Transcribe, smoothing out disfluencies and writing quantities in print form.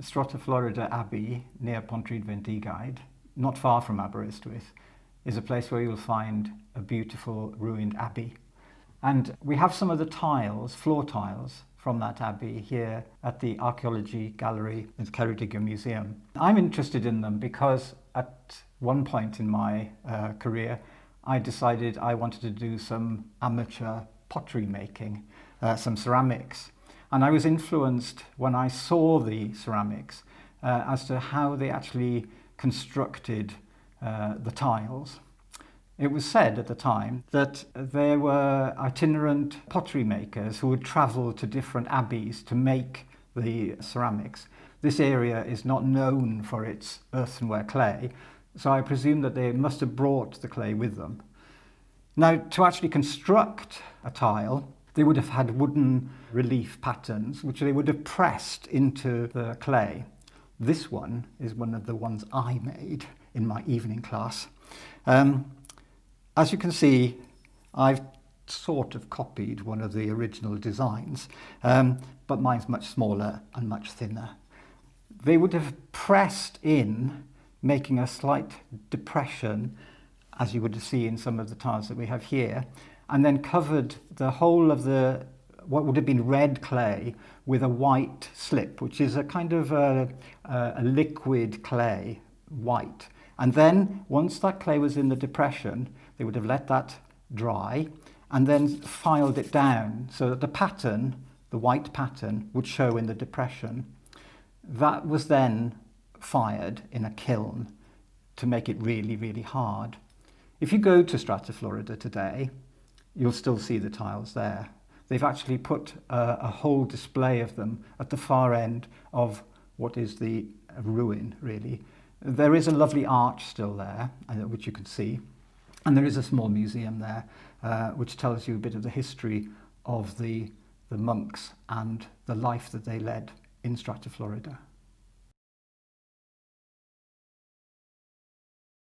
Strata Florida Abbey, near Pontrhydd not far from Aberystwyth, is a place where you'll find a beautiful ruined abbey. And we have some of the tiles, floor tiles, from that abbey here at the Archaeology Gallery in the Ceredigion Museum. I'm interested in them because at one point in my career, I decided I wanted to do some amateur pottery making, some ceramics. And I was influenced when I saw the ceramics as to how they actually constructed the tiles. It was said at the time that there were itinerant pottery makers who would travel to different abbeys to make the ceramics. This area is not known for its earthenware clay, so I presume that they must have brought the clay with them. Now, to actually construct a tile, they would have had wooden relief patterns, which they would have pressed into the clay. This one is one of the ones I made in my evening class. As you can see, I've sort of copied one of the original designs, but mine's much smaller and much thinner. They would have pressed in, making a slight depression, as you would see in some of the tiles that we have here, and then covered the whole of the what would have been red clay with a white slip, which is a kind of a liquid clay, white. And then once that clay was in the depression, they would have let that dry and then filed it down so that the pattern, the white pattern, would show in the depression. That was then fired in a kiln to make it really, really hard. If you go to Strata Florida today, you'll still see the tiles there. They've actually put a whole display of them at the far end of what is the ruin, really. There is a lovely arch still there, which you can see. And there is a small museum there, which tells you a bit of the history of the monks and the life that they led in Strata Florida.